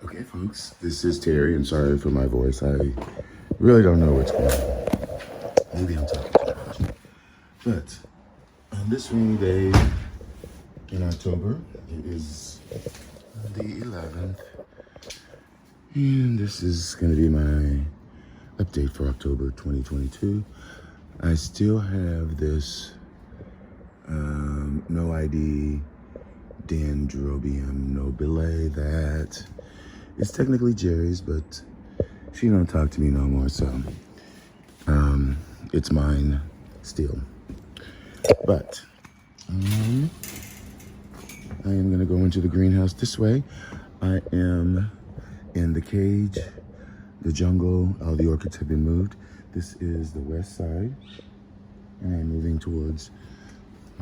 Okay, folks, this is Terry, and sorry for my voice. I really don't know what's going on. Maybe I'm talking too much. But on this rainy day in October, it is the 11th, and this is going to be my update for October 2022. I still have this no ID Dendrobium nobile that is technically Jerry's, but she don't talk to me no more, so it's mine still. But I am gonna go into the greenhouse this way. I am in the cage, the jungle. All the orchids have been moved. This is the west side, and I'm moving towards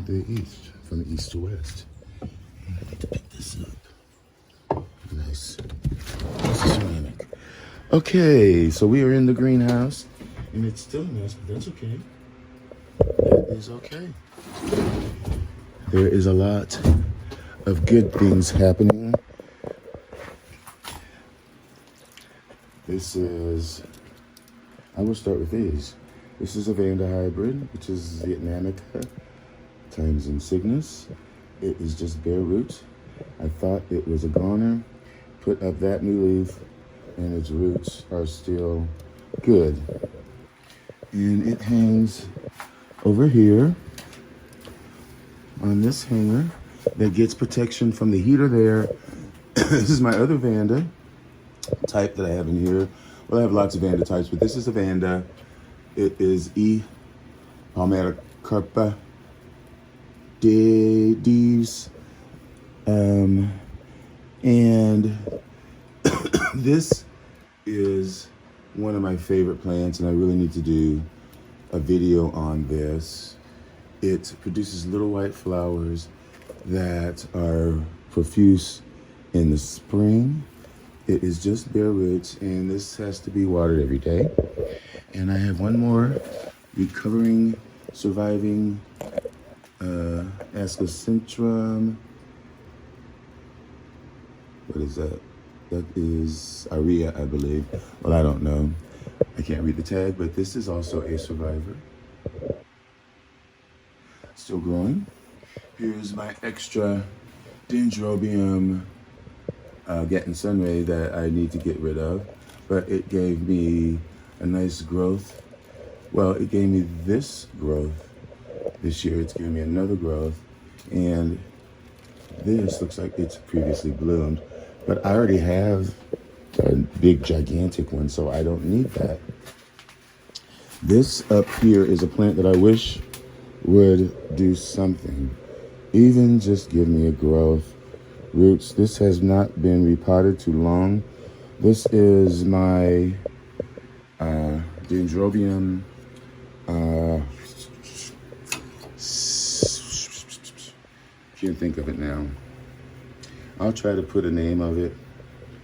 the east, from east to west. I need to pick this up. Nice. This is ceramic. Okay, so we are in the greenhouse, and it's still a mess, but that's okay. That is okay. There is a lot of good things happening. This is, I will start with these. This is a Vanda hybrid, which is Vietnamica times Insignis. It is just bare roots. I thought it was a goner. Put up that new leaf, and its roots are still good. And it hangs over here on this hanger that gets protection from the heater there. This is my other Vanda type that I have in here. Well, I have lots of Vanda types, but this is a Vanda. It is E. Palmera Carpa Dives. And this is one of my favorite plants, and I really need to do a video on this. It produces little white flowers that are profuse in the spring. It is just bare roots, and this has to be watered every day. And I have one more recovering, surviving Ascocentrum. What is that? That is Aria, I believe. Well, I don't know. I can't read the tag, but this is also a survivor. Still growing. Here's my extra Dendrobium getting sunray that I need to get rid of, but it gave me a nice growth. Well, it gave me this growth this year. It's giving me another growth, and this looks like it's previously bloomed, but I already have a big gigantic one, so I don't need that. This up here is a plant that I wish would do something, even just give me a growth. Roots. This has not been repotted too long. This is my Dendrobium can't think of it now. I'll try to put a name of it,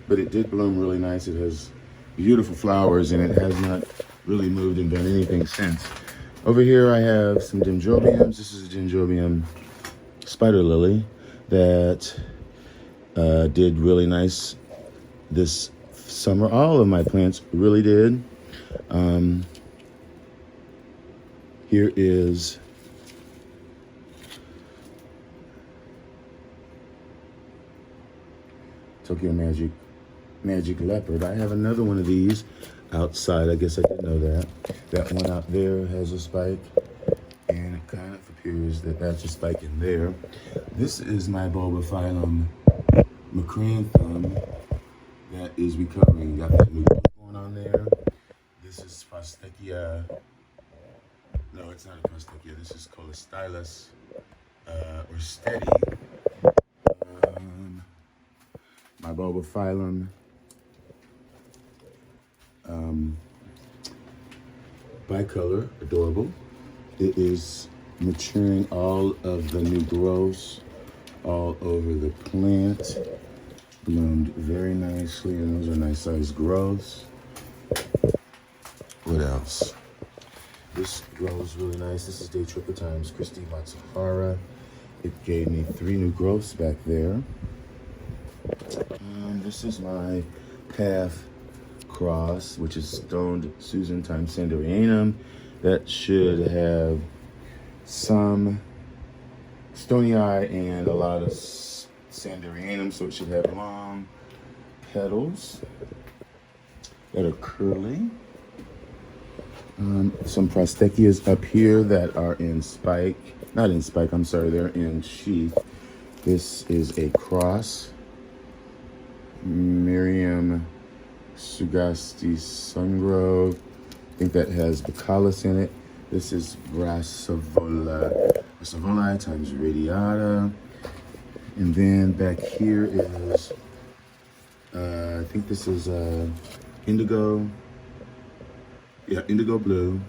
but it did bloom really nice. It has beautiful flowers, and it has not really moved and done anything since. Over here I have some Dendrobiums. This is a Dendrobium spider lily that did really nice this summer. All of my plants really did. Here is Tokyo Magic Leopard. I have another one of these outside. I guess I didn't know that. That one out there has a spike, and it kind of appears that that's a spike in there. This is my Bulbophyllum Macranthum that is recovering. Got that new growth going on there. This is Prostechia. No, it's not a Prostechia. This is Colostylus or Steady. My Bulbophyllum bicolor, adorable. It is maturing all of the new growths all over the plant. Bloomed very nicely, and those are nice sized growths. What else? This grows really nice. This is Day Triple Times Christy Matsuhara. It gave me 3 new growths back there. And this is my Path Cross, which is Stoned Susan times Sanderianum. That should have some Stony Eye and a lot of Sanderianum, so it should have long petals that are curly. Some Prostechias up here that are in spike. Not in spike, I'm sorry, they're in sheath. This is a cross. Miriam Sugasti Sungrove. I think that has Bacalis in it. This is Brassavola times Radiata. And then back here is, I think this is Indigo. Yeah, Indigo Blue.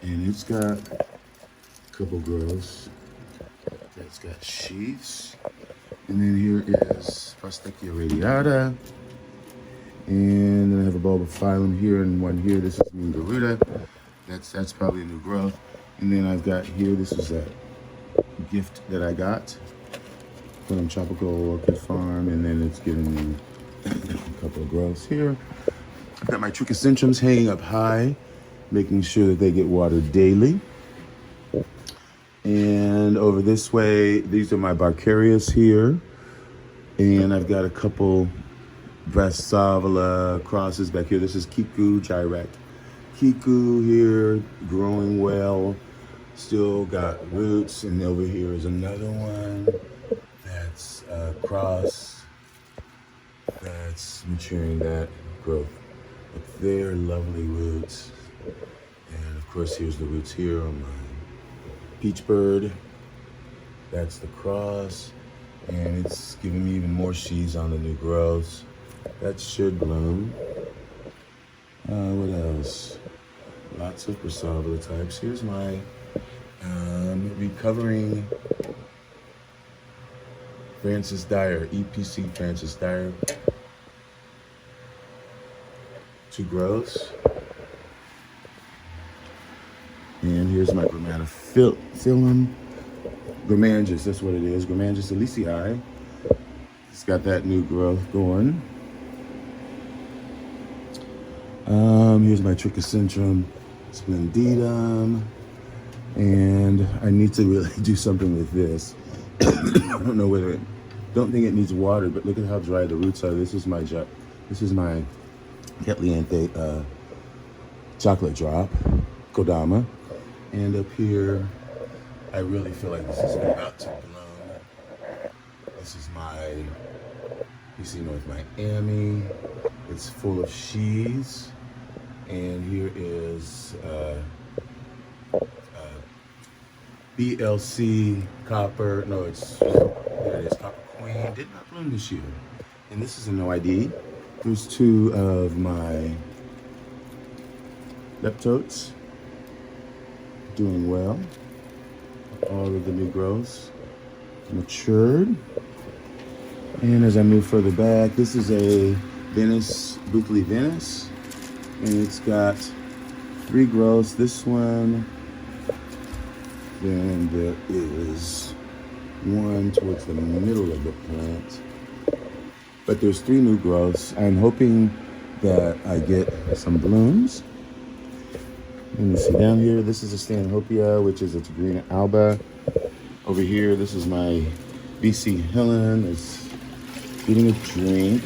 And it's got a couple growths. It's got sheaths. And then here is Prostechia radiata. And then I have a bulbophyllum here and one here. This is Mingaruda. That's probably a new growth. And then I've got here, this is a gift that I got from Tropical Orchid Farm, and then it's giving me a couple of growths here. I've got my trichocentrums hanging up high, making sure that they get watered daily. And over this way, these are my Barcarius here. And I've got a couple Brassavola crosses back here. This is Kiku Gyrect. Kiku here, growing well. Still got roots. And over here is another one that's cross. That's maturing that growth. Up there, lovely roots. And of course, here's the roots here on my Peach Bird. That's the cross. And it's giving me even more sheaths on the new growths. That should bloom. What else? Lots of Prasava types. Here's my recovering Francis Dyer, EPC Francis Dyer. 2 growths. And here's my Grammatophyllum. Gramangus, that's what it is. Gramangus Alicei. It's got that new growth going. Here's my Trichocentrum splendidum. And I need to really do something with this. I don't know whether don't think it needs water, but look at how dry the roots are. This is my Cattleya chocolate drop, Kodama. And up here, I really feel like this is about to bloom. This is my UC North Miami. It's full of sheaths. And here is BLC Copper. No, there it is, Copper Queen. Did not bloom this year. And this is a no ID. Here's 2 of my Leptos. Doing well. All of the new growths matured. And as I move further back, this is a Venice, Buckley Venice. And it's got 3 growths. This one, then there is one towards the middle of the plant. But there's 3 new growths. I'm hoping that I get some blooms. Let me see down here. This is a Stanhopea, which is a green alba. Over here, this is my BC Helen. It's eating a drink.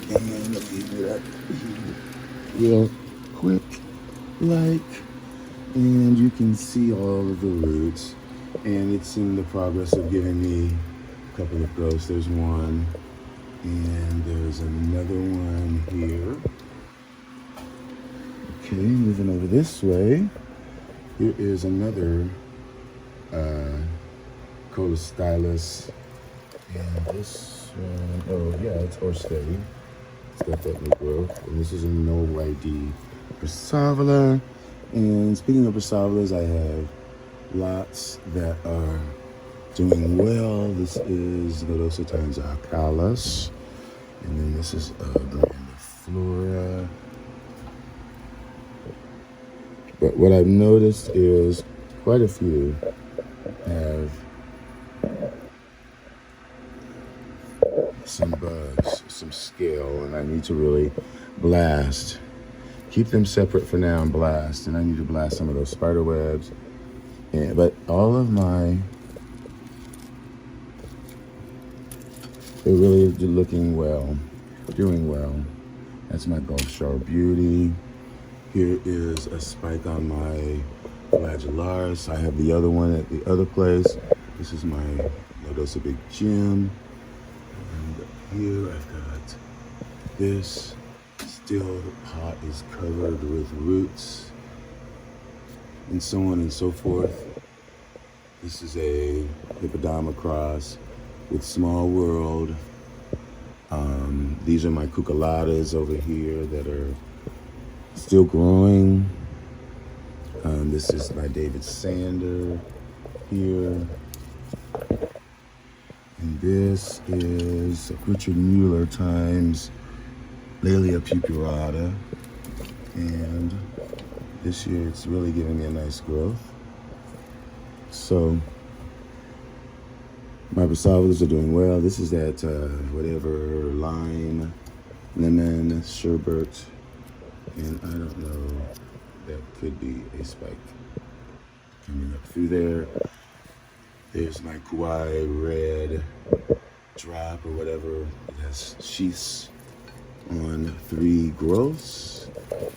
And let me do that real quick, and you can see all of the roots. And it's in the progress of giving me a couple of growths. There's one, and there's another one here. Okay, moving over this way. Here is another Colostylus. And this one, oh yeah, it's Orchid. It's got that new growth. And this is a no ID Prasava. And speaking of Prasavas, I have lots that are doing well. This is Nodosa times Alcalis. And then this is Grandiflora. But what I've noticed is quite a few have some bugs, some scale, and I need to really blast. Keep them separate for now and blast, and I need to blast some of those spider webs. But all of my, they're really looking well, doing well. That's my Gulf Shore Beauty. Here is a spike on my Flagellaris. I have the other one at the other place. This is my Nodosa Big Gem. And here I've got this. Still, the pot is covered with roots and so on and so forth. This is a Epidendron cross with Small World. These are my cucullatas over here that are still growing. This is my David Sander here. And this is Richard Mueller times Laelia pupurata. And this year it's really giving me a nice growth. So my Prasadas are doing well. This is that whatever lime, lemon, sherbet, and I don't know, that could be a spike coming up through there. There's my Kauai red drop or whatever. It has sheaths on 3 growths.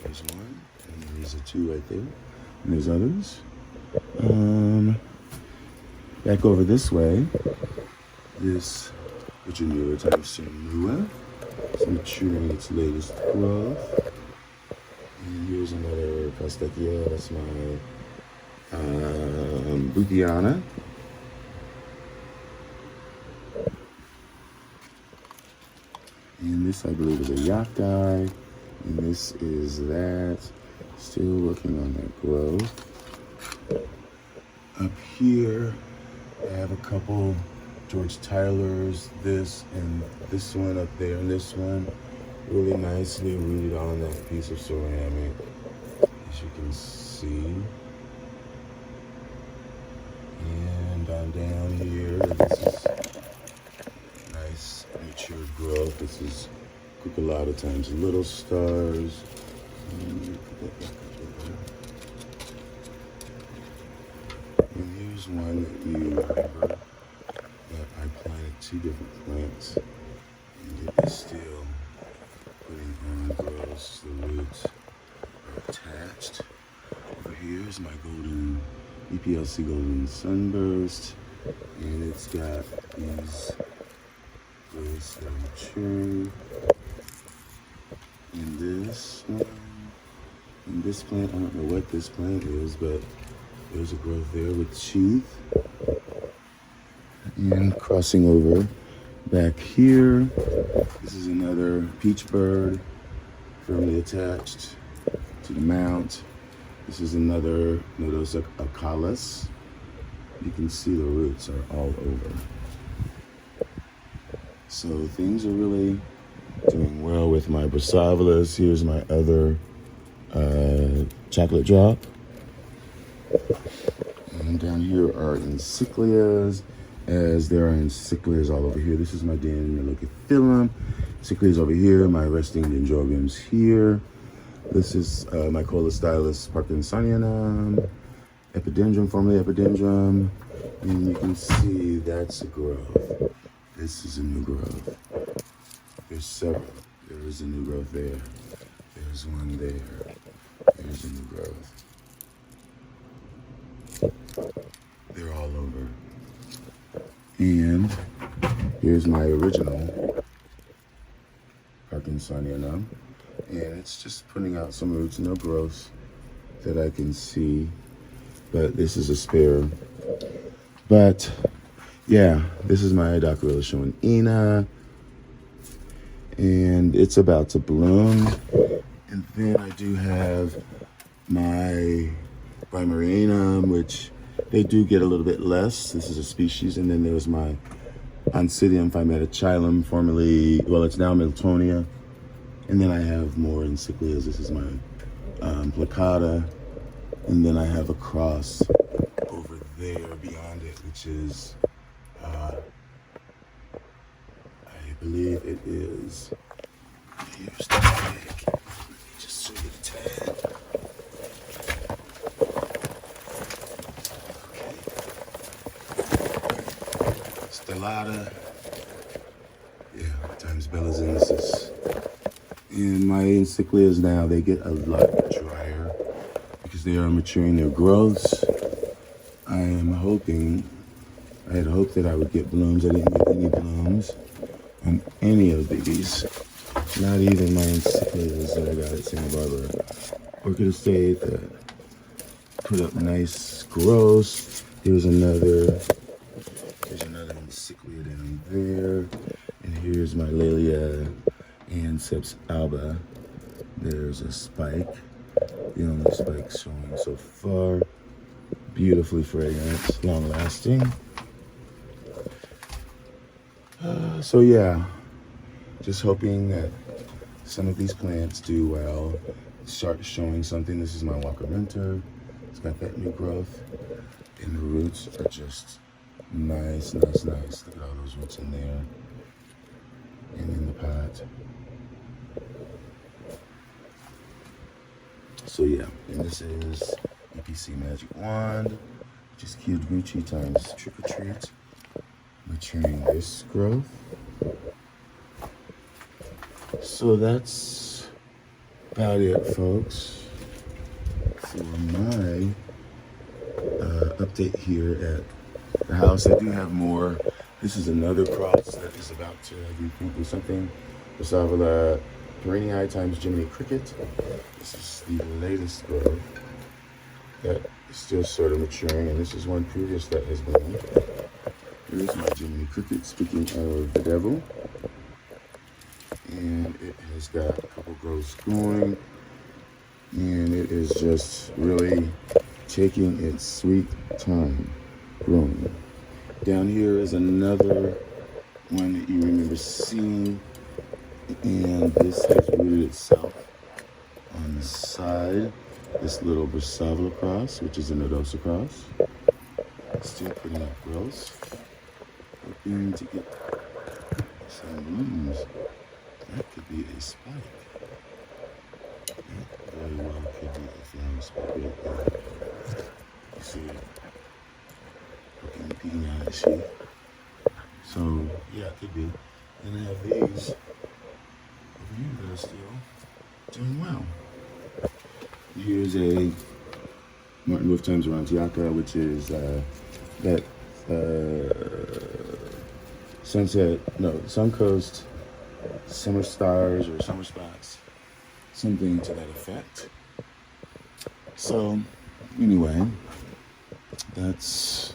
There's one, and there's a 2 right there, and there's others. Back over this way, this Richard Mueller type Sinua. It's maturing its latest growth. And here's another Cattleya. That's my Buthiana. And this, I believe, is a Yakai. And this is that. Still working on that growth. Up here, I have a couple George Tyler's, this and this one up there, and this one really nicely rooted on that piece of ceramic, as you can see. And on down here, this is nice mature growth. This is cucullata times Little Stars. And here's one that you remember that I planted 2 different plants, and it is still putting on growths. The roots are attached. Over here is my golden EPLC Golden Sunburst, and it's got these growths that are maturing. And this one, and this plant, I don't know what this plant is, but there's a growth there with sheath. And crossing over back here, this is another peach bird firmly attached to the mount. This is another Nodosa Prasava. You can see the roots are all over. So things are really doing well with my Prasavalas. Here's my other chocolate drop. And down here are encyclias, as there are encyclias all over here. This is my Dendrobium. Encyclias over here, my resting Dendrobiums here. This is my Colostylus Parkinsonianum, Epidendron, formerly Epidendron. And you can see that's a growth. This is a new growth. There's several. There is a new growth there. There's one there. There's a new growth. They're all over. And here's my original Parkinsonianum. And it's just putting out some roots, no growth that I can see. But this is a spare. But yeah, this is my Daffodil showing Ina. And it's about to bloom. And then I do have my Primarianum, which they do get a little bit less. This is a species. And then there's my Oncidium Phymetichilum, formerly, well, it's now Miltonia. And then I have more encyclias. This is my Placata. And then I have a cross there beyond it, which is, I believe it is, here's the tag. Let me just show you the tag. Okay. Stellata. Yeah, times Bella's Innocence. And my encyclias now, they get a lot drier because they are maturing their growths. I had hoped that I would get blooms. I didn't get any blooms on any of these. Not even my encyclias that I got at Santa Barbara Orchid Estate that put up nice growths. Here's another encyclia down there. And here's my Laelia Anceps alba. There's a spike. The only spike showing so far. Beautifully fragrant, long lasting. So yeah, just hoping that some of these plants do well, start showing something. This is my Walker Mentor. It's got that new growth, and the roots are just nice. Look at all those roots in there and in the pot. So yeah, and this is EPC Magic Wand, which is Kid Gucci times Trick or Treat, maturing this growth. So that's about it, folks, for my update here at the house. I do have more. This is another cross that is about to do something. Prasava Perenniae times Jiminy Cricket. This is the latest growth that is still sort of maturing, and this is one previous that has been. Here's my Jiminy Cricket, speaking of the devil. And it has got a couple growths going, and it is just really taking its sweet time growing. Down here is another one that you remember seeing, and this has rooted itself on the side. This little Prasava cross, which is a Nodosa cross, still putting up growths, hoping to get some blooms. That could be a spike. That very well could be a flower spike right there. You see it peeking out of sheath. So yeah, it could be. And I have these over here that are still doing well. Here's a Martin Wolf times Ranciaka, which is that Suncoast Summer Stars or Summer Spots, something to that effect. So anyway, that's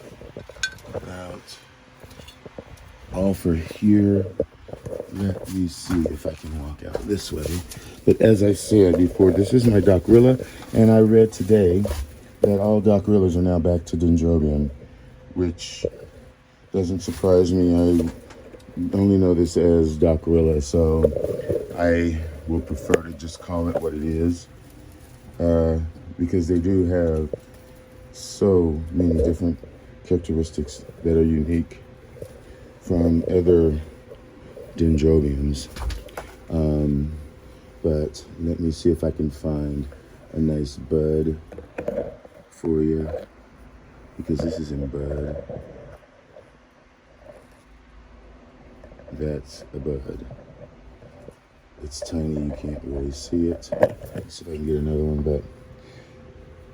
about all for here. Let me see if I can walk out this way. But as I said before, this is my Dockrilla, and I read today that all Dockrillas are now back to Dendrobium, which doesn't surprise me. I only know this as Dockrilla, so I will prefer to just call it what it is, because they do have so many different characteristics that are unique from other Dendrobiums. But let me see if I can find a nice bud for you, because this is in bud. That's a bud. It's tiny, you can't really see it. Let's see if I can get another one, but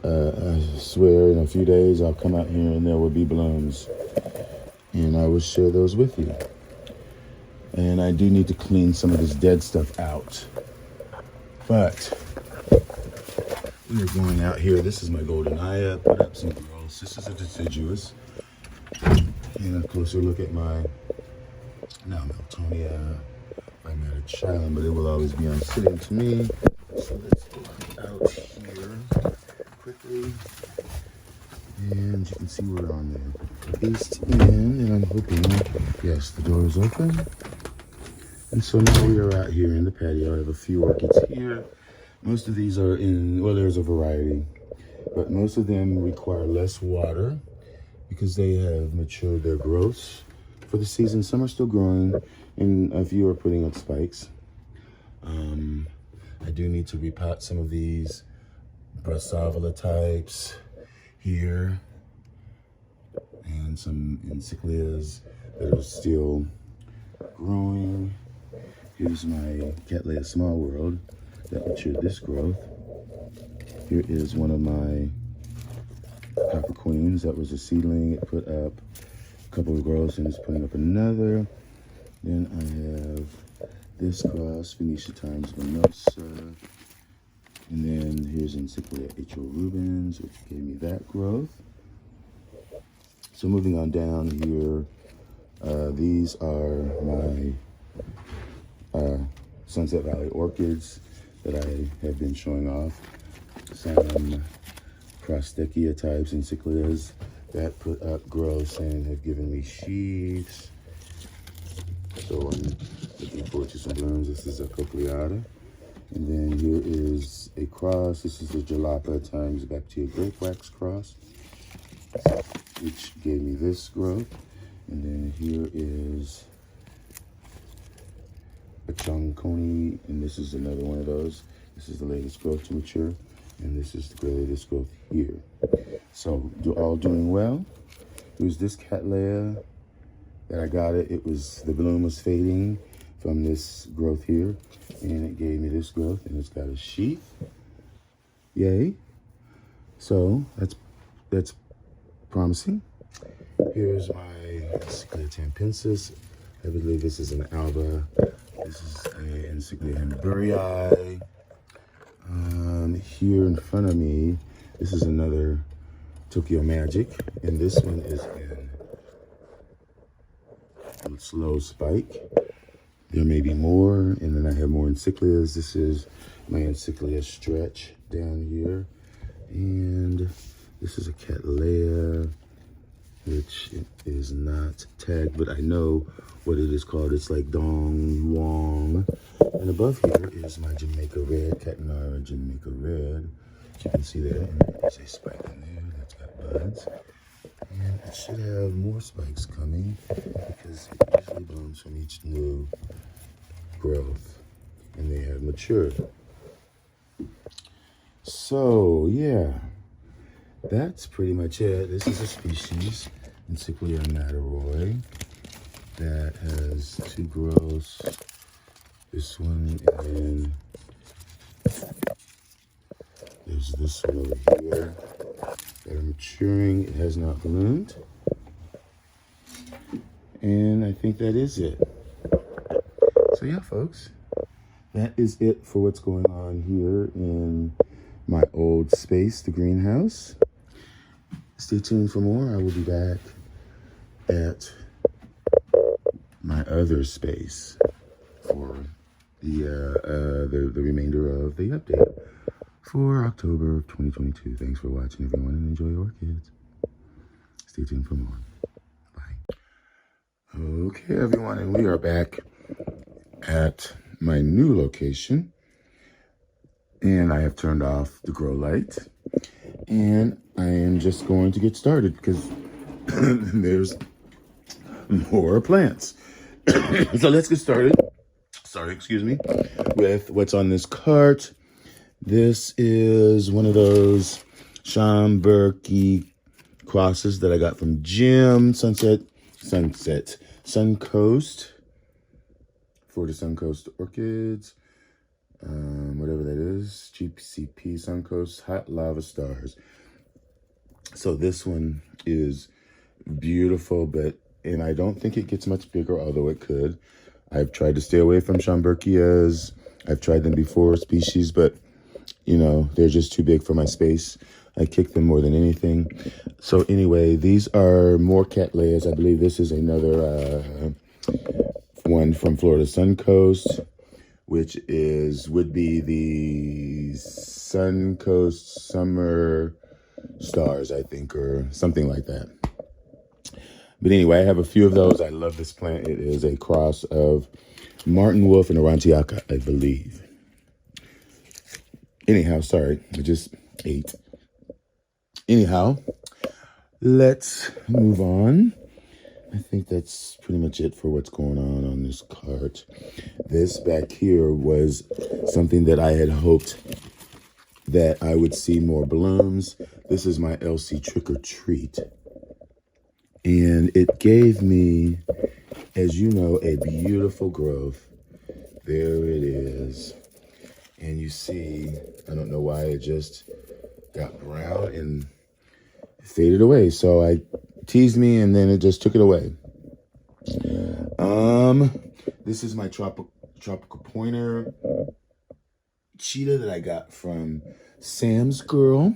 I swear in a few days I'll come out here and there will be blooms, and I will share those with you. And I do need to clean some of this dead stuff out. But we're going out here. This is my Goldenaya. Put up some growths. This is a deciduous. And a closer look at my Meltonia by Matachilan, but it will always be on sitting to me. So let's go out here quickly. And you can see we're on the east end, and I'm hoping, yes, the door is open. And so now we are out here in the patio. I have a few orchids here. Most of these are in, well, there's a variety, but most of them require less water because they have matured their growths for the season. Some are still growing, and a few are putting up spikes. I do need to repot some of these Prasava types here, and some encyclias that are still growing. Here's my Cattleya Small World that matured this growth. Here is one of my Copper Queens that was a seedling. It put up a couple of growths and it's putting up another. Then I have this cross, Phenicia times Nodosa. And then here's Encyclia H.O. Rubens, which gave me that growth. So moving on down here, these are my Sunset Valley Orchids that I have been showing off. Some Crostechia types, Encyclias that put up growths and have given me sheaths. So I'm looking forward to some blooms. This is a Cochleata. And then here is a cross. This is the Jalapa times Bacteria Grape Wax cross, which gave me this growth. And then here is a Chonconi, and this is another one of those. This is the latest growth to mature, and this is the latest growth here. So all doing well. Here's this Cattleya that I got it. It was, the bloom was fading from this growth here, and it gave me this growth, and it's got a sheath. Yay. So that's promising. Here's my Encyclia tampensis. I believe this is an Alba. This is a Encyclia Hamburgii. Here in front of me, this is another Tokyo Magic, and this one is in slow spike. There may be more, and then I have more Encyclias. This is my Encyclia Stretch down here, and this is a Cattleya, which is not tagged, but I know what it is called. It's like Dong Wong. And above here is my Jamaica Red, Catanara Jamaica Red. As you can see there, and there's a spike in there that's got buds. And it should have more spikes coming because it usually blooms from each new growth, and they have matured. So yeah, that's pretty much it. This is a species, Encyclia Mataroi, that has two growths. This one, and then there's this one over here that are maturing. It has not bloomed. And I think that is it. So yeah, folks, that is it for what's going on here in my old space, the greenhouse. Stay tuned for more. I will be back at my other space for the remainder of the update for October of 2022. Thanks for watching, everyone, and enjoy Orchids. Stay tuned for more. Bye. Okay, everyone, and we are back at my new location, and I have turned off the grow light, and I am just going to get started because there's more plants. So let's get started. Sorry, excuse me, with what's on this cart. This is one of those Schomburg-y crosses that I got from Jim. Suncoast, Florida Suncoast Orchids, whatever that is, GCP Suncoast Hot Lava Stars. So this one is beautiful, and I don't think it gets much bigger, although it could. I've tried to stay away from Schomburgias. I've tried them before, species, but you know, they're just too big for my space. I kick them more than anything. So anyway, these are more Cattleyas. I believe this is another one from Florida Suncoast, which would be the Suncoast Summer Stars, I think, or something like that. But anyway, I have a few of those. I love this plant. It is a cross of Martin Wolf and a Ranciaka, I believe. Anyhow, sorry, I just ate. Anyhow, let's move on. I think that's pretty much it for what's going on this cart. This back here was something that I had hoped that I would see more blooms. This is my LC Trick or Treat. And it gave me, as you know, a beautiful growth. There it is. And you see, I don't know why it just got brown and faded away. So I teased me and then it just took it away. This is my tropical pointer cheetah that I got from Sam's Girl.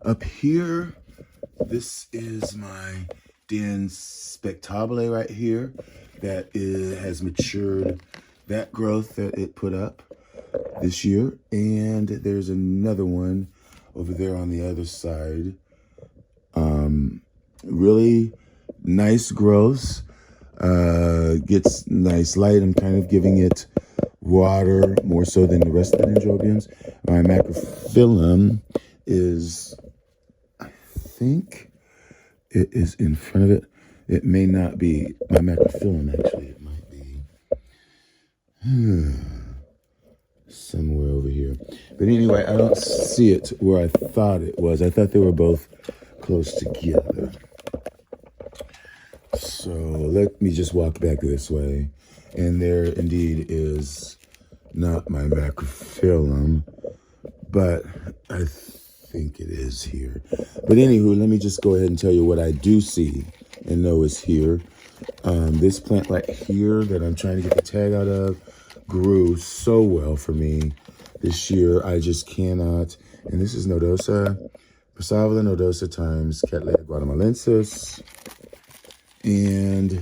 Up here, this is my Den Spectabile right here that has matured that growth that it put up this year. And there's another one over there on the other side. Really nice growths. Gets nice light. I'm kind of giving it water more so than the rest of the dendrobiums. My macrophyllum is, I think it is in front of it. It may not be my macrophyllum, actually. It might be somewhere over here. But anyway, I don't see it where I thought it was. I thought they were both close together. So let me just walk back this way. And there indeed is not my macrophyllum, but I think it is here. But anywho, let me just go ahead and tell you what I do see and know is here. This plant right here that I'm trying to get the tag out of grew so well for me this year. I just cannot. And this is Nodosa Prasava, Nodosa times Cattleya guatemalensis. And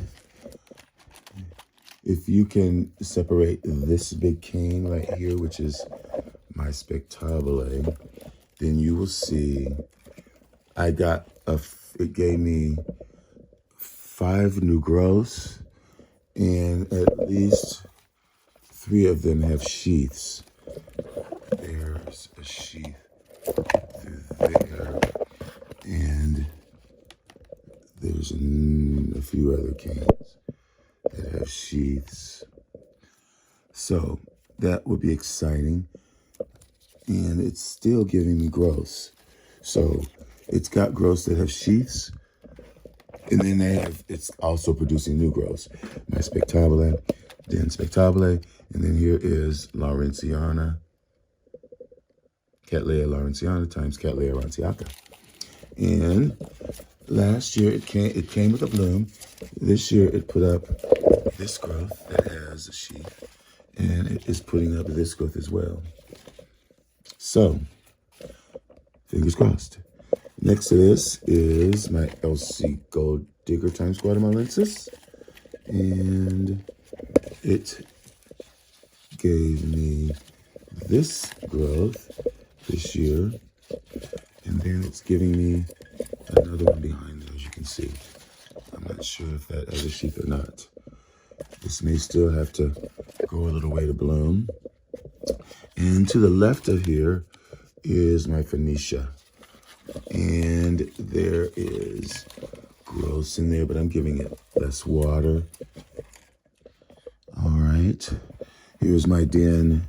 if you can separate this big cane right here, which is my spectabile, then you will see I got it gave me 5 new growths, and at least 3 of them have sheaths. There's a sheath through there, and there's a few other canes that have sheaths. So that would be exciting. And it's still giving me growths. So it's got growths that have sheaths. And then it's also producing new growths. My spectabile, then spectabile. And then here is Laurenciana. Cattleya Laurenciana times Cattleya Ranciaka. And last year it came with a bloom. This year it put up this growth that has a sheath, and it is putting up this growth as well. So, fingers crossed. Next to this is my LC Gold Digger times guatemalensis, and it gave me this growth this year, and then it's giving me another one behind it, as you can see. I'm not sure if that has a sheath or not. This may still have to go a little way to bloom. And to the left of here is my Phenicia. And there is growth in there, but I'm giving it less water. All right. Here's my Den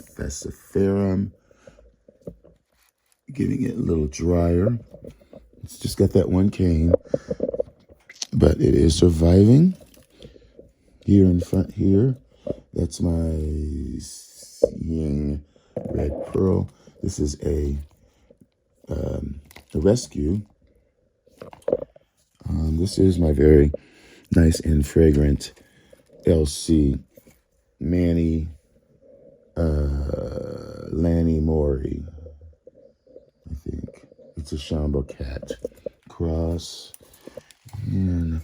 Falciparum. Giving it a little drier. It's just got that one cane, but it is surviving. Here in front here, that's my Ying Red Pearl. This is a rescue. This is my very nice and fragrant LC Lanny Mori. I think it's a Shambo cat cross. And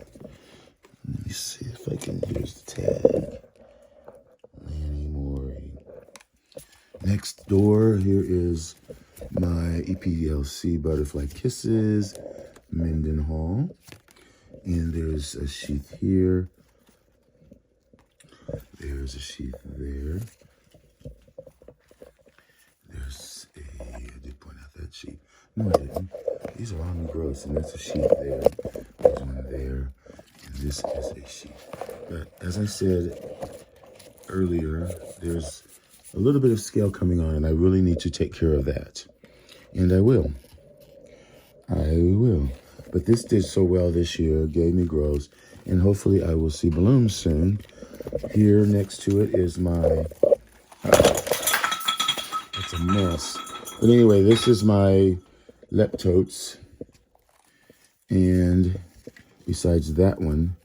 let me see if I can use the tag. Lanny Mori. Next door, here is my EPLC Butterfly Kisses Mendenhall. And there's a sheath here. There's a sheath there. I did point out that sheath. No, I didn't. These are all new growths, and that's a sheath there. There's one there, and this is a sheath. But as I said earlier, there's a little bit of scale coming on, and I really need to take care of that. And I will. I will. But this did so well this year, gave me growths, and hopefully I will see blooms soon. Here next to it is my, it's a mess. But anyway, this is my Leptos. And besides that one,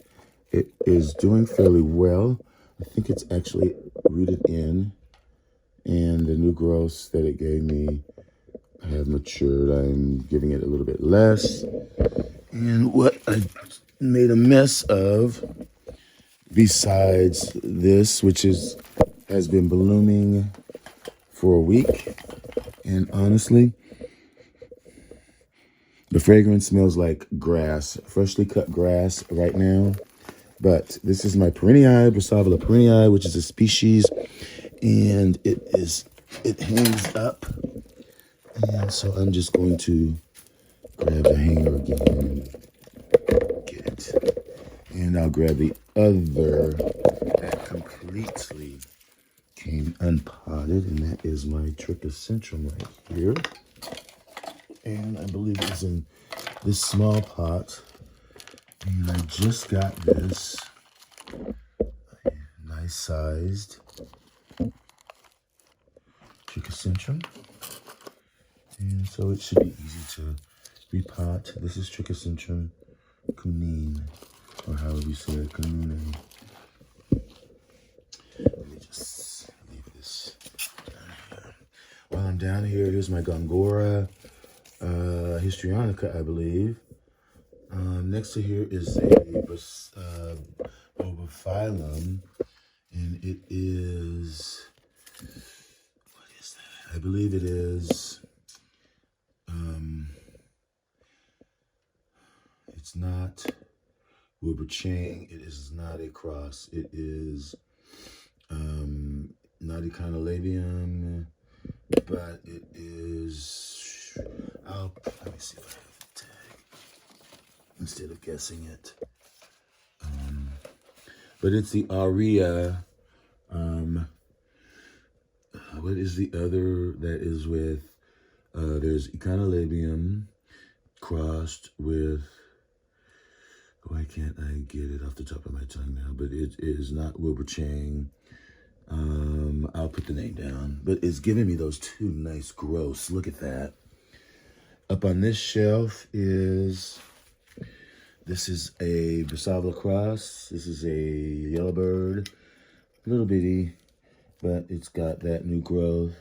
it is doing fairly well. I think it's actually rooted in, and the new growths that it gave me have matured. I'm giving it a little bit less. And what I made a mess of, besides this, which has been blooming for a week, and honestly, the fragrance smells like grass, freshly cut grass right now. But this is my Perenniae, Prasava Perenniae, which is a species, and it hangs up. And so I'm just going to grab the hanger again and get it. And I'll grab the other that completely came unpotted, and that is my Trichocentrum right here. And I believe it's in this small pot. And I just got this nice sized Trichocentrum. And so it should be easy to repot. This is Trichocentrum cunine, or however you say it, cunine. Let me just leave this down here. While I'm down here, here's my Gongora Histrionica, I believe. Next to here is a Obophyllum, and it is, what is that? I believe it is, it's not Wilbur-Chang, it is not a cross, it is not Econolabium, but it is, let me see if I have the tag instead of guessing it. But it's the Aurea. What is the other that is with, there's Econolabium crossed with, why can't I get it off the top of my tongue now? But it is not Wilbur-Chang. I'll put the name down. But it's giving me those two nice growths. Look at that. Up on this shelf is, this is a Prasava cross. This is a yellowbird. A little bitty, but it's got that new growth.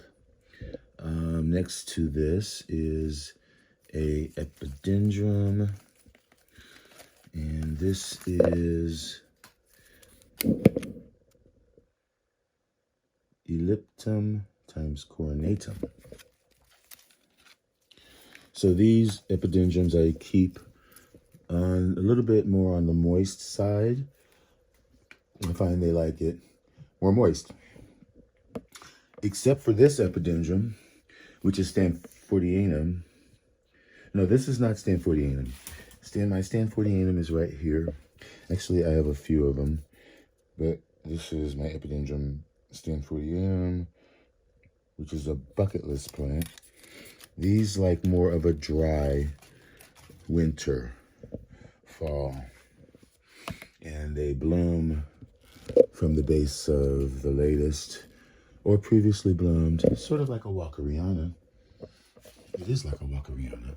Next to this is a Epidendron. And this is Elliptum times Coronatum. So these Epidendrums I keep on a little bit more on the moist side. I find they like it more moist. Except for this Epidendrum, which is Stanfordianum. No, this is not Stanfordianum. My Stanfordianum is right here. Actually, I have a few of them. But this is my Epidendrum Stanfordianum, which is a bucket list plant. These like more of a dry winter, fall. And they bloom from the base of the latest or previously bloomed, sort of like a Walkeriana. It is like a Walkeriana,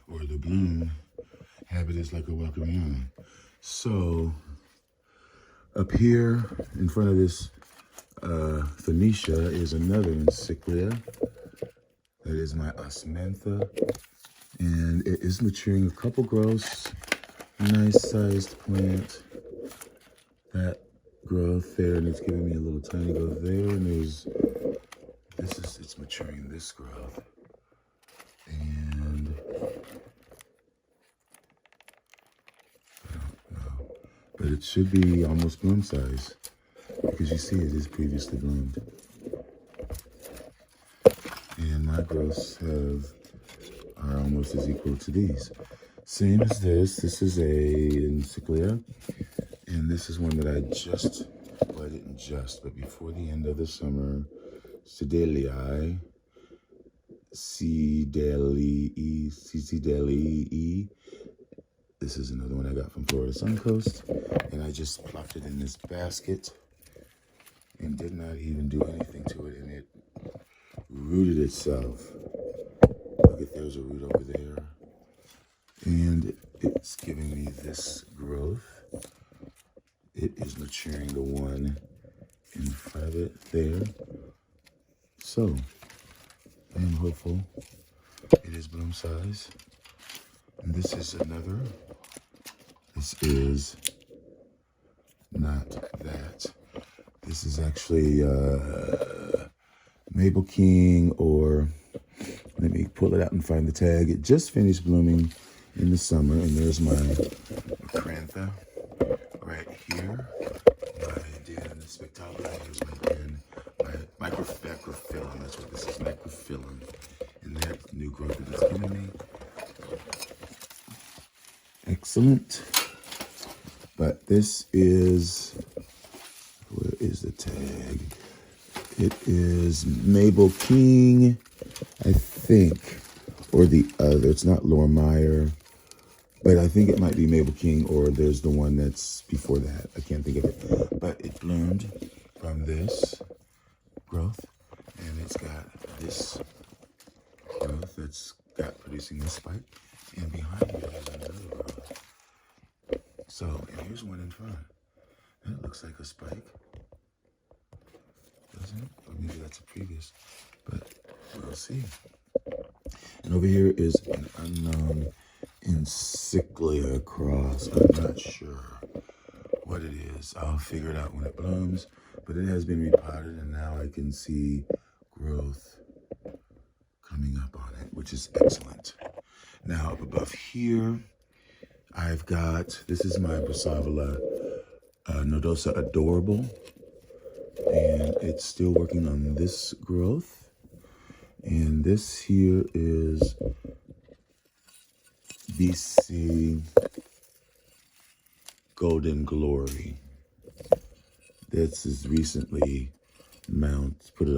or the bloom habit is like a Walkeriana. So up here in front of this Phenicia is another Encyclia. That is my Osmantha, and it is maturing a couple growths. Nice sized plant. That growth there, and it's giving me a little tiny growth there, and there's it's maturing this growth. And I don't know, but it should be almost bloom size because you see it is previously bloomed. And my growths have are almost as equal to these. Same as this. This is a Encyclia, and this is one that I just, well, I didn't just, but before the end of the summer, Cedalii, Cedalii. This is another one I got from Florida Suncoast, and I just plopped it in this basket and did not even do anything to it, and it rooted itself. Look at, there's a root over there. And it's giving me this growth. It is maturing the one in front of it there. So, I am hopeful. It is bloom size. And this is another. This is not that. This is actually Maple King, or let me pull it out and find the tag. It just finished blooming in the summer, and there's my Macrantha right here. My Den Spectacular. Here's my Den. My Macrophyllum. That's what this is, Macrophyllum. And that new growth that it's giving me. Excellent. But this is, where is the tag? It is Maple King, I think, or the other. It's not Lormeyer, but I think it might be Maple King, or there's the one that's before that. I can't think of it. But it bloomed from this growth, and it's got this growth that's got producing this spike, and behind it is another growth. So, and here's one in front. That looks like a spike. Doesn't it? Or maybe that's a previous, but we'll see. And over here is an unknown Encyclia cross. I'm not sure what it is. I'll figure it out when it blooms, but it has been repotted, and now I can see growth coming up on it, which is excellent. Now up above here, I've got, this is my Prasava Nodosa Adorable, and it's still working on this growth. And this here is BC Golden Glory. This is recently put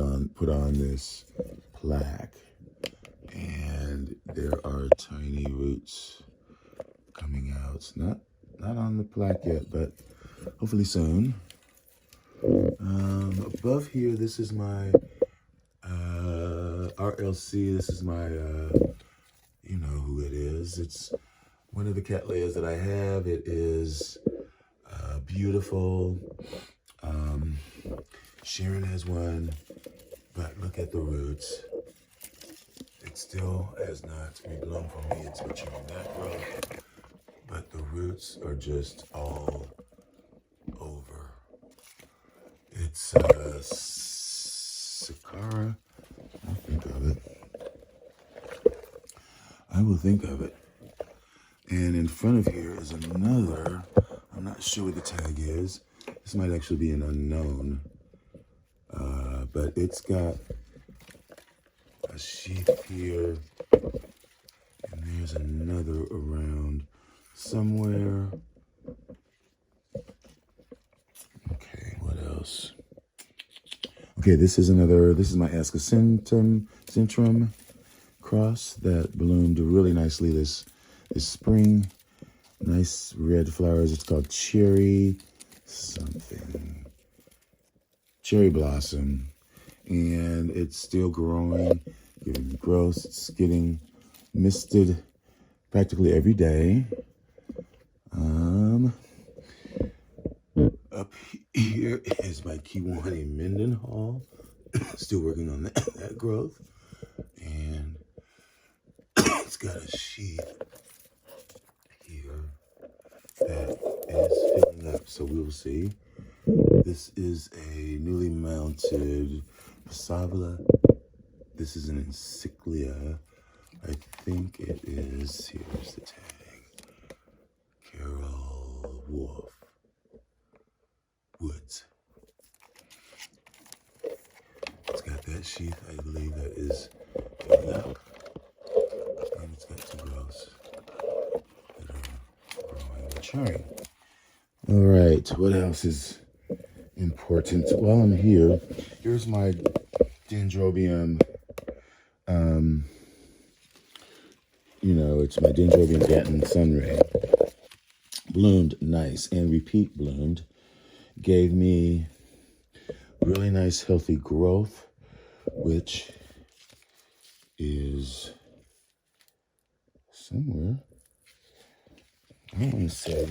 on this plaque, and there are tiny roots coming out. Not on the plaque yet, but hopefully soon. Above here, this is my RLC. This is my, you know who it is. It's one of the Cattleyas that I have. It is beautiful. Sharon has one, but look at the roots. It still has not rebloomed for me. It's maturing that growth, but the roots are just all over. It's Sakara. I'll think of it. I will think of it. And in front of here is another. I'm not sure what the tag is. This might actually be an unknown. But it's got a sheath here. And there's another around somewhere. Okay, what else? Okay, this is my Ascocentrum cross that bloomed really nicely this spring. Nice red flowers. It's called Cherry something. Cherry Blossom. And it's still growing, giving growth. It's getting misted practically every day. Up here is my Kiwani Mendenhall. Still working on that growth. And it's got a sheath here that is filling up, so we will see. This is a newly mounted Prasava. This is an Encyclia. I think it is, here's the tag, Carol Woods. It's got that sheath. I believe that is filling up. And maturing. All right, what else is important? While I'm here, here's my Dendrobium, it's my Dendrobium Gatton Sunray. Bloomed nice and repeat bloomed. Gave me really nice healthy growth, which is somewhere. I don't want to say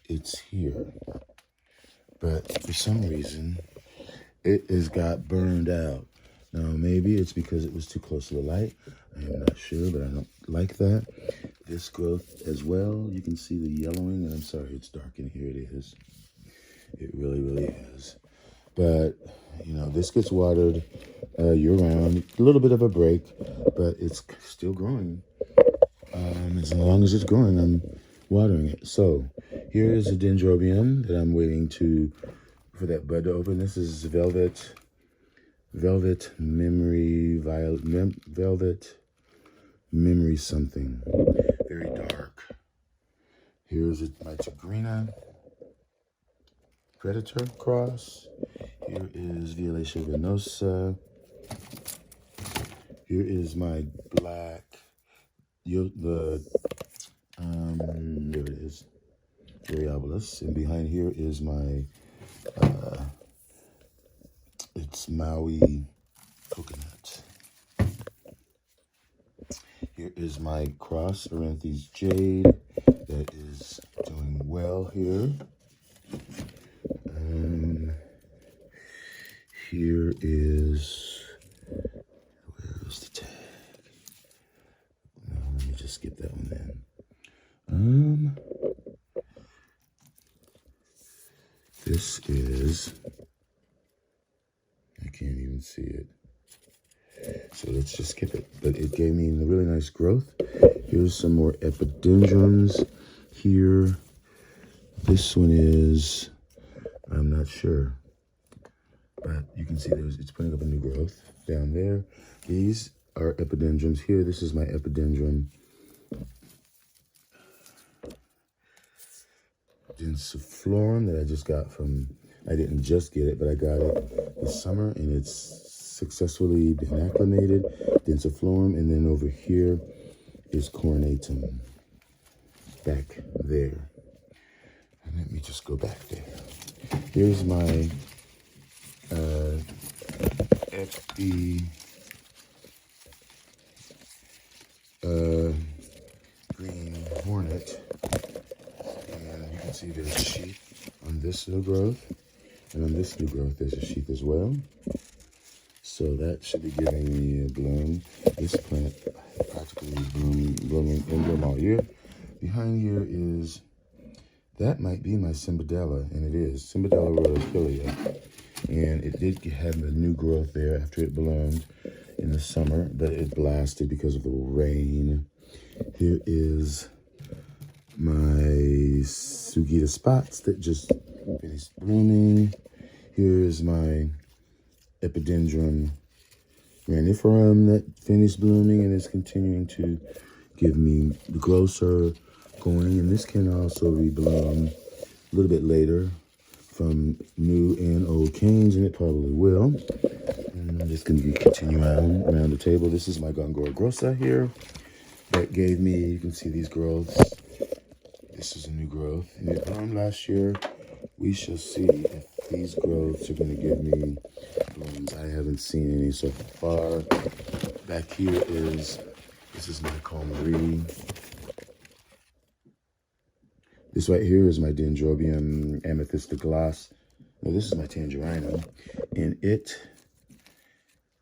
it's here, but for some reason it has got burned out. Now maybe it's because it was too close to the light. I am not sure, but I don't like that. This growth as well, you can see the yellowing, and I'm sorry it's dark in here. It is. It really, really is. But, this gets watered year-round. A little bit of a break, but it's still growing. As long as it's growing, I'm watering it. So, here is a Dendrobium that I'm waiting for that bud to open. This is Velvet Memory Velvet Memory something. Very dark. Here's my Tangerino Predator cross. Here is Violacea venosa. Here is my black, there it is, Variabilis. And behind here is my, it's Maui coconut. Here is my cross, Aranthes Jade, that is doing well here. Here is, where's the tag? No, let me just skip that one then. This is, I can't even see it. So let's just skip it. But it gave me a really nice growth. Here's some more epidendrums here. This one is, I'm not sure. But you can see it's putting up a new growth down there. These are epidendrums here. This is my epidendrum densiflorum that I just got I didn't just get it, but I got it this summer, and it's successfully been acclimated. Densiflorum, and then over here is cornatum back there. And let me just go back there. Here's my green hornet, and you can see there's a sheath on this new growth, and on this new growth there's a sheath as well. So that should be giving me a bloom. This plant practically bloom all year. Behind here is, that might be my Cimbadella, and it is Cimbadella rhodophylla. And it did have a new growth there after it bloomed in the summer, but it blasted because of the rain. Here is my Sugita spots that just finished blooming. Here is my Epidendron raniferum that finished blooming and is continuing to give me the growths are going. And this can also rebloom a little bit later from new and old canes, and it probably will. And I'm just going to continue around the table. This is my Gongora grossa here that gave me, you can see these growths. This is a new growth, and it bloomed last year. We shall see if these growths are going to give me blooms. I haven't seen any so far. Back here this is my Colmarie. This right here is my Dendrobium Amethyst gloss. Now this is my Tangerino, and it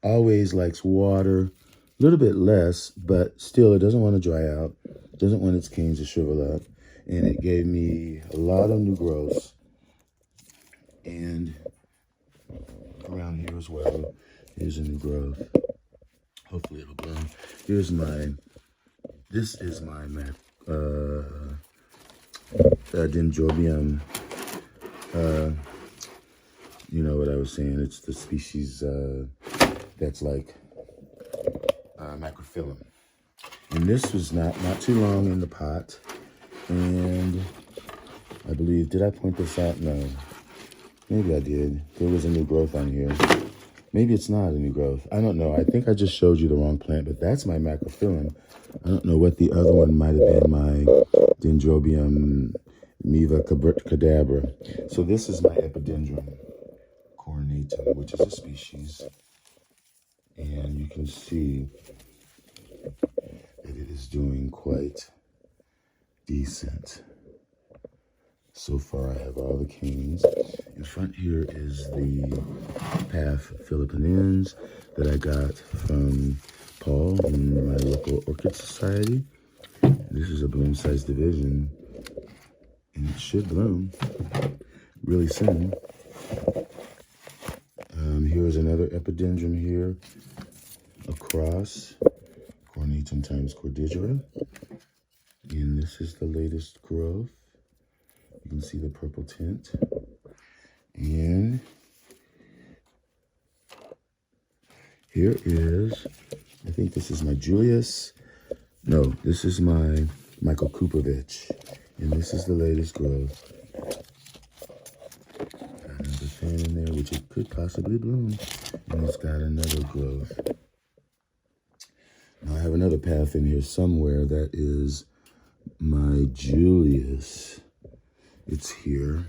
always likes water, a little bit less, but still it doesn't want to dry out. It doesn't want its canes to shrivel up, and it gave me a lot of new growths. And around here as well, here's a new growth. Hopefully it'll bloom. This is my Dendrobium, you know what I was saying, it's the species that's like macrophyllum. And this was not too long in the pot, and I believe, did I point this out? No. Maybe I did. There was a new growth on here. Maybe it's not a new growth. I don't know. I think I just showed you the wrong plant, but that's my macrophyllum. I don't know what the other one might have been, my Dendrobium cadabra. So this is my Epidendron coronatum, which is a species. And you can see that it is doing quite decent. So far, I have all the canes. In front here is the Path Philippines that I got from Paul in my local Orchid Society. This is a bloom size division, and it should bloom really soon. Here's another Epidendron here across, Cornatum times Cordillera. And this is the latest growth. You can see the purple tint. And here is, I think this is my Julius. No, this is my Michael Kupovich. And this is the latest growth. Got another fan in there, which it could possibly bloom. And it's got another growth. Now I have another path in here somewhere that is my Julius. It's here.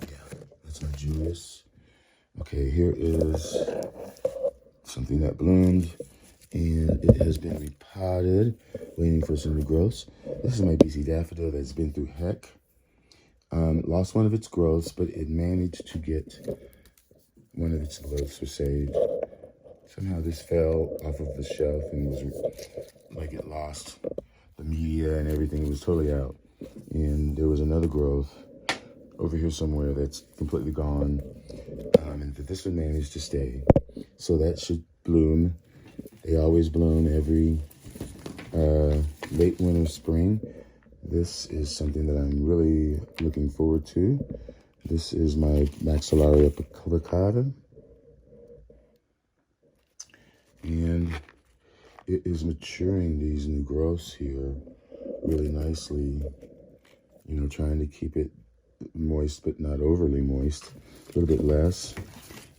Yeah, that's my Julius. Okay, here is something that bloomed, and it has been repotted, waiting for some new growths. This is my BC Daffodil that's been through heck. Lost one of its growths, but it managed to get one of its growths were saved. Somehow this fell off of the shelf and was like it lost the media and everything. It was totally out. And there was another growth over here somewhere that's completely gone. And this one managed to stay. So that should bloom. They always bloom every late winter, spring. This is something that I'm really looking forward to. This is my Maxillaria plicata. And it is maturing these new growths here really nicely. You know, trying to keep it moist, but not overly moist. A little bit less.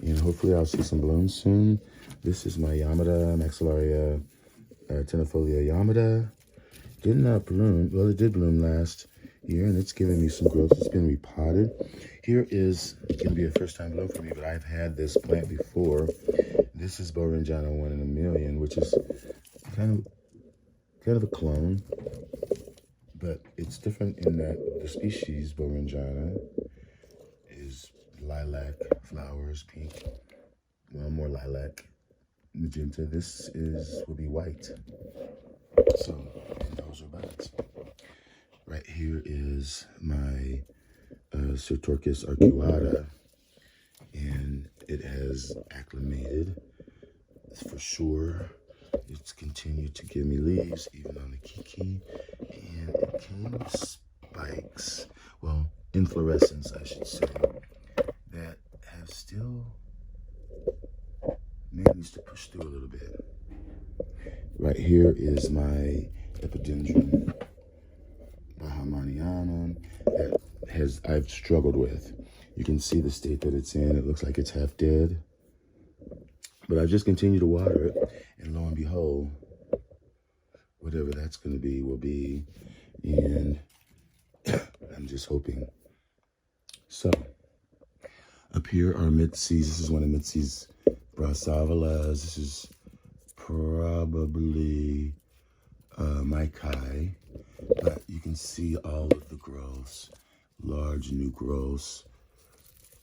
And hopefully I'll see some blooms soon. This is my Yamada, Maxillaria tenifolia Yamada. Did not bloom. Well, it did bloom last year, and it's giving me some growth. It's been repotted. Here is going to be a first-time bloom for me, but I've had this plant before. This is Laurenciana 1 in a million, which is kind of a clone, but it's different in that the species Laurenciana is lilac flowers, pink, well, more lilac, magenta. This will be white. So those are buds. Right here is my Certorchis arcuata, and it has acclimated for sure. It's continued to give me leaves, even on the kiki, and it came with spikes, well, inflorescence, I should say, that have still managed to push through a little bit. Right here is my Epidendron Bahmanianum that I've struggled with. You can see the state that it's in. It looks like it's half dead. But I've just continued to water it, and lo and behold, whatever that's going to be will be. And I'm just hoping. So, up here are Mitzi's. This is one of Mitzi's Prasavalas. This is probably my Kai, but you can see all of the growths, large new growths,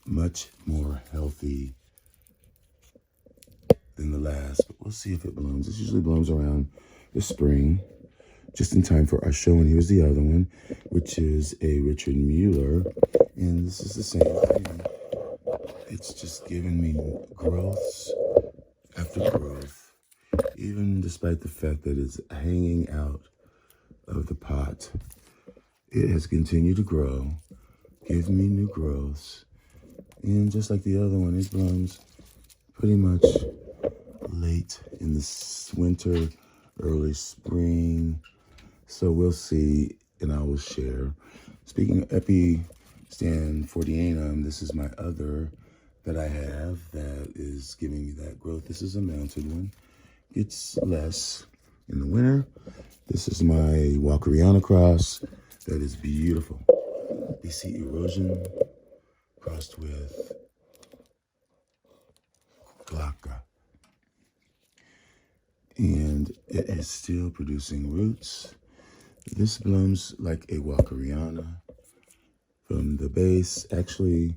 much more healthy than the last, but we'll see if it blooms. It usually blooms around the spring, just in time for our show. And here's the other one, which is a Richard Mueller, and this is the same thing. It's just giving me growths after growth, even despite the fact that it's hanging out of the pot. It has continued to grow, give me new growths, and just like the other one, it blooms pretty much late in the winter, early spring. So we'll see and I will share. Speaking of Epidendron, this is my other that I have that is giving me that growth. This is a mounted one. It's less in the winter. This is my Walkeriana cross that is beautiful. You see erosion crossed with Glocka. And it is still producing roots. This blooms like a Walkeriana from the base. Actually,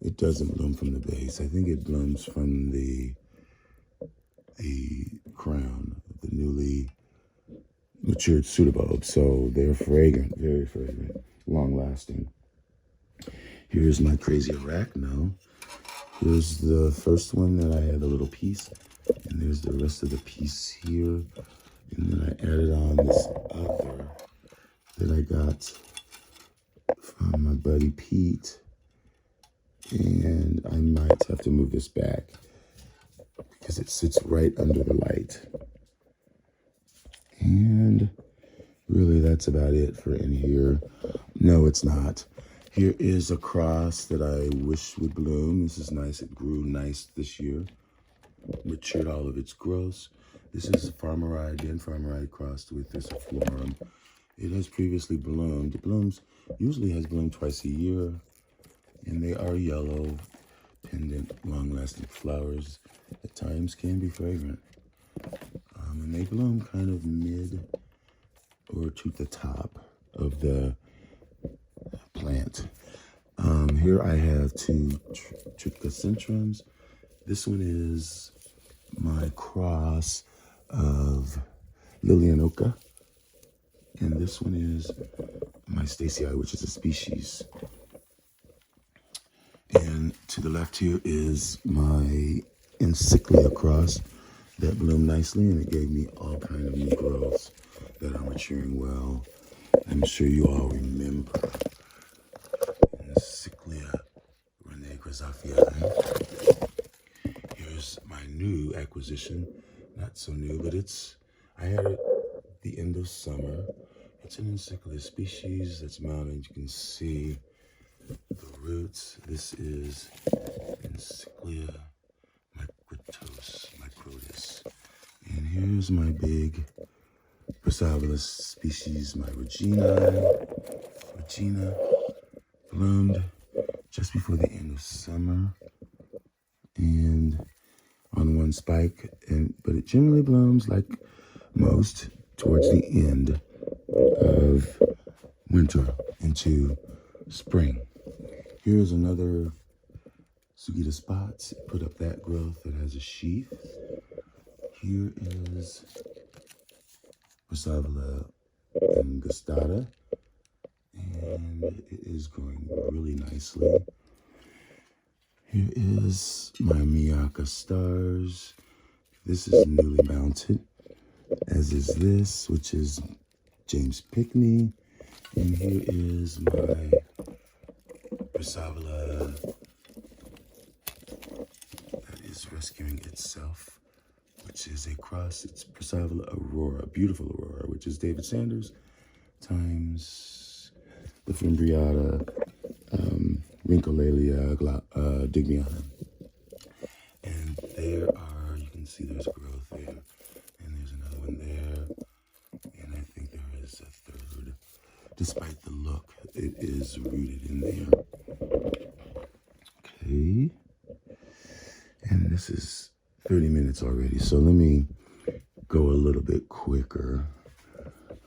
it doesn't bloom from the base. I think it blooms from the crown of the newly matured pseudobulb. So they're fragrant, very fragrant, long lasting. Here's my crazy arachno. Here's the first one that I had a little piece, and there's the rest of the piece here. And then I added on this other that I got from my buddy Pete. And I might have to move this back because it sits right under the light. And really that's about it for in here. No, it's not. Here is a cross that I wish would bloom. This is nice. It grew nice this year. Matured all of its growths. This is a Dendrobium crossed with this florum. It has previously bloomed. It blooms, usually has bloomed twice a year. And they are yellow, pendant, long-lasting flowers. At times can be fragrant. And they bloom kind of mid or to the top of the plant. Here I have two trichocentrums. This one is my cross of Lilianoka, and this one is my Stacyi, which is a species. And to the left here is my Encyclia cross that bloomed nicely, and it gave me all kind of new growths that are maturing well. I'm sure you all remember Encyclia Renegrezafia. Here's my new acquisition. Not so new, but I had it the end of summer. It's an Encyclia species that's mounted. You can see the roots. This is Encyclia microtis. And here's my big Prasava species, my Regina bloomed just before the end of summer and on one spike, but it generally blooms like most towards the end of winter into spring. Here's another Sugita spots. Put up that growth that has a sheath. Here is Prasava angustata, and it is growing really nicely. Here is my Miyaka stars. This is newly mounted, as is this, which is James Pickney. And here is my Prasava that is rescuing itself, which is a cross. It's Prasava Aurora, beautiful Aurora, which is David Sanders times the Fimbriata, Rincolalia digniana. And there are, you can see there's growth there, and there's another one there, and I think there is a third. Despite the look, it is rooted in there. Okay. And this is 30 minutes already, so let me go a little bit quicker.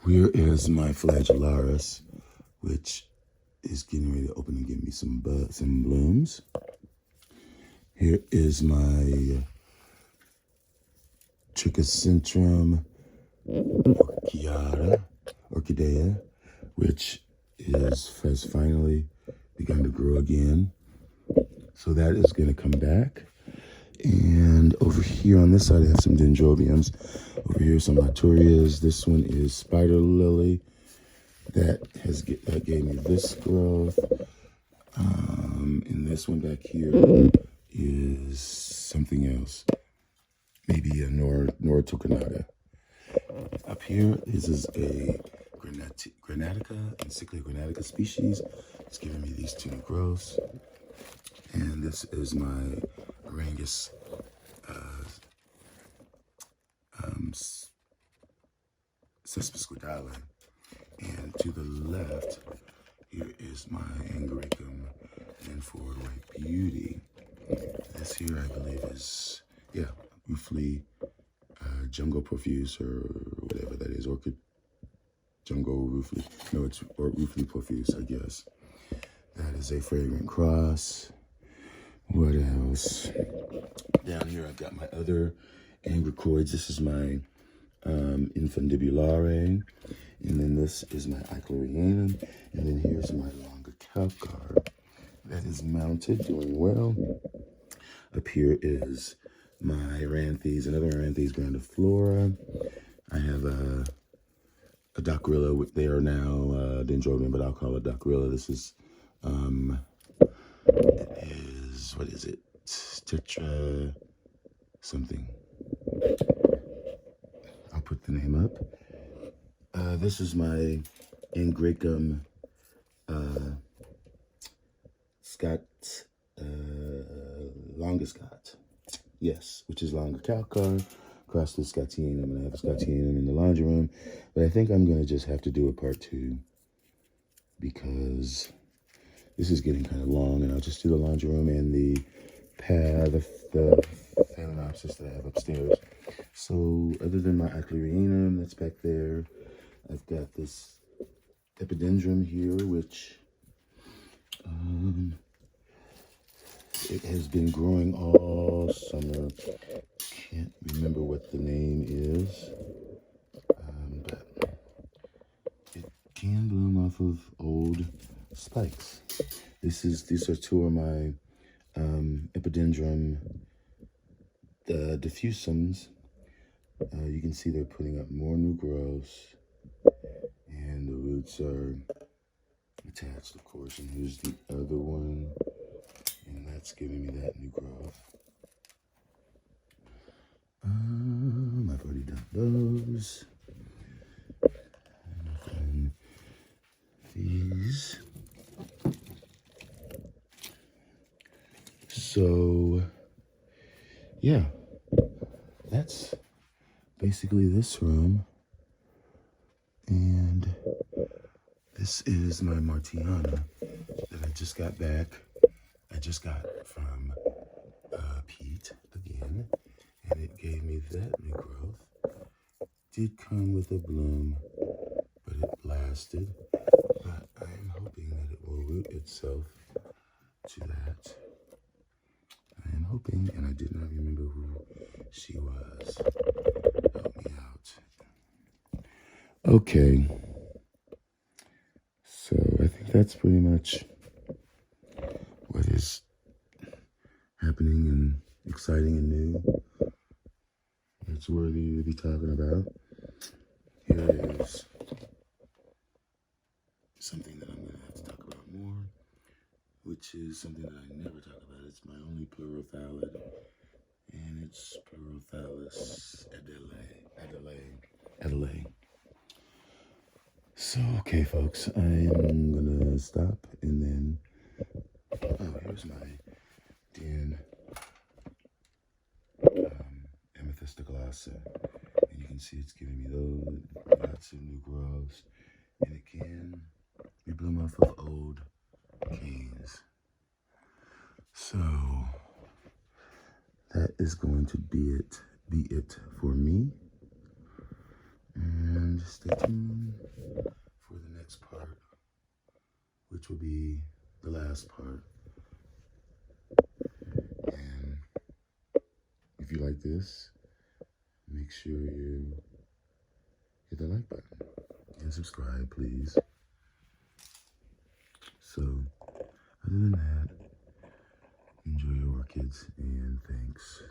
Here is my Flagellaris, which is getting ready to open and give me some blooms. Here is my Trichocentrum Orchidea, which has finally begun to grow again. So that is going to come back. And over here on this side, I have some Dendrobiums. Over here, some Laturias. This one is Spider Lily. That gave me this growth. And this one back here is something else. Maybe a Noritokunaga. Up here, this is a granatica, Encyclia granatica species. It's giving me these two new growths. And this is my Arangus Cespisquidale. And to the left, here is my Angaricum and Forward White Beauty. This here, I believe, is, yeah, Ruefully Jungle Profuse, or whatever that is. Orchid Jungle Ruefully. No, it's Ruefully Profuse, I guess. That is a fragrant cross. What else? Down here, I've got my other Angricoids. This is my Infundibulare. And then this is my Ichlorianum. And then here's my Longa Calcar. That is mounted, doing well. Up here is my Aranthes, another Aranthes grandiflora. I have a Dockrilla. They are now Dendrobium, but I'll call it Dockrilla. This is, it is, what is it? Tetra something. I'll put the name up. This is my Angraecum Longa Scott. Yes, which is Longa Calcar, crossed with Scottianum, and I have a Scottianum in the laundry room. But I think I'm going to just have to do a part 2 because this is getting kind of long, and I'll just do the laundry room and the Phalaenopsis that I have upstairs. So other than my Ichlorianum that's back there, I've got this Epidendron here, which it has been growing all summer. Can't remember what the name is, but it can bloom off of old spikes. These are two of my Epidendrum diffusums. You can see they're putting up more new growths, and the roots are attached, of course. And here's the other one, and that's giving me that new growth. I've already done those. And then these. So, yeah, that's basically this room. And this is my Martiana that I just got back. I just got from Pete again, and it gave me that new growth. Did come with a bloom, but it blasted. But I'm hoping that it will root itself to that. I am hoping, and I did not remember who she was. Help me out. Okay. So I think that's pretty much what is happening and exciting and new. It's worthy to be talking about. Here is something that I'm going to have to talk about more, which is something that I never talk about. It's my only pleurothallid, and it's Pleurothallus Adelaide. So, okay, folks, I am going to stop, and then, here's my Den Amethyst glossa, and you can see it's giving me those lots of new growths, and it can rebloom off of old canes. So that is going to be it for me. And stay tuned for the next part, which will be the last part. And if you like this, make sure you hit the like button and subscribe, please. So, other than that, enjoy your orchids, and thanks.